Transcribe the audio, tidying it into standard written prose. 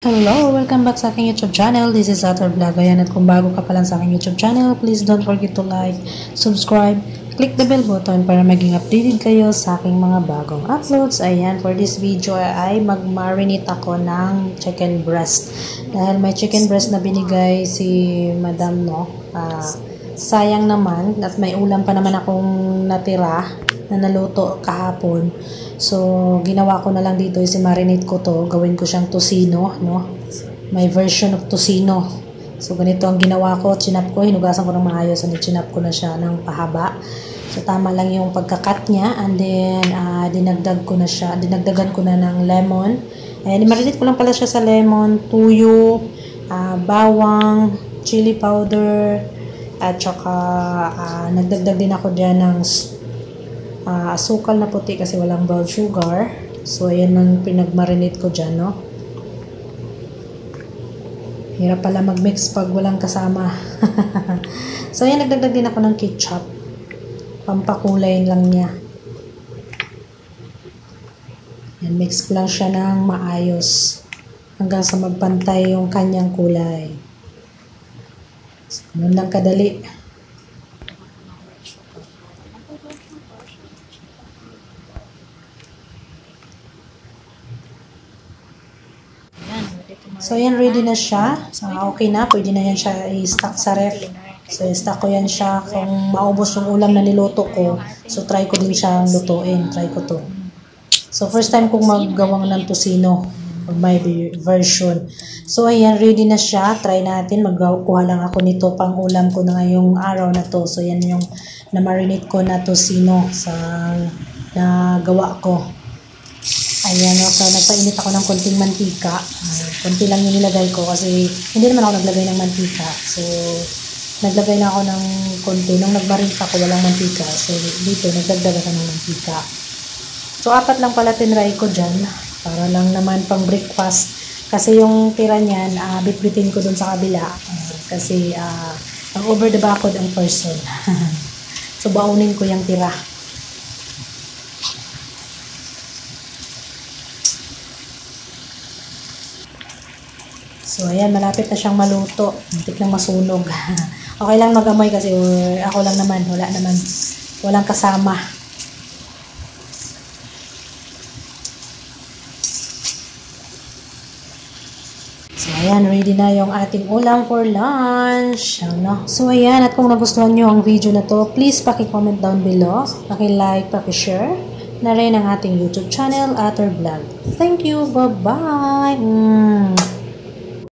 Hello! Welcome back sa aking YouTube channel. This is Ator Vlog. Ayan, at kung bago ka pa lang sa aking YouTube channel, please don't forget to like, subscribe, click the bell button para maging updated kayo sa aking mga bagong uploads. Ayan, for this video ay mag-marinate ako ng chicken breast. Dahil may chicken breast na binigay si Madam, no? Sayang naman at may ulam pa naman akong natira na naluto kahapon. So, ginawa ko na lang dito is marinate ko to. Gawin ko siyang tocino, no? May version of tocino. So, ganito ang ginawa ko. Chinap ko, hinugasan ko ng maayos and chinap ko na siya ng pahaba. So, tama lang yung pagkakat niya. And then, dinagdagan ko na ng lemon. And marinate ko lang pala siya sa lemon, tuyo, bawang, chili powder, at saka nagdagdag din ako dyan ng asukal na puti kasi walang brown sugar. So, ayan ang pinag-marinate ko dyan, no? Hirap pala mag-mix pag walang kasama. So, ayan, nagdagdag din ako ng ketchup. Pampakulay lang niya. Ayan, mix ko lang siya ng maayos hanggang sa magpantay yung kanyang kulay. So, ganun lang kadali. So, yan, ready na siya. Okay na. Pwede na yan siya i-stock sa ref. So, i-stock ko yan siya. Kung maubos yung ulam na niluto ko, so, try ko din siyang lutuin. Try ko to. So, first time kong maggawang ng tocino. May version. So, ayan, ready na siya. Try natin. Magkuha lang ako nito pang ulam ko na ngayong araw na to. So, yan yung na-marinate ko na tocino sa nagawa ko. Ayan, so nagpainit ako ng konting mantika. Konti lang yung nilagay ko kasi hindi naman ako naglagay ng mantika. So, naglagay na ako ng konti. Nung nagmarinate ako, walang mantika. So, dito, nagdagdag ako ng mantika. So, 4 lang pala tinry ko dyan. Para lang naman pang breakfast. Kasi yung tira niyan, bitbitin ko dun sa kabila. Kasi, ang over the backod ang person. So, baunin ko yung tira. So, ayan, malapit na siyang maluto. Muntik nang masunog. Okay lang mag-amoy kasi ako lang naman. Walang kasama. So, ayan, ready na yung ating ulam for lunch. Ano? So, ayan, at kung nagustuhan nyo ang video na to, please paki-comment down below. Paki-like, paki-share na rin ang ating YouTube channel, Ator Vlog. Thank you. Bye-bye.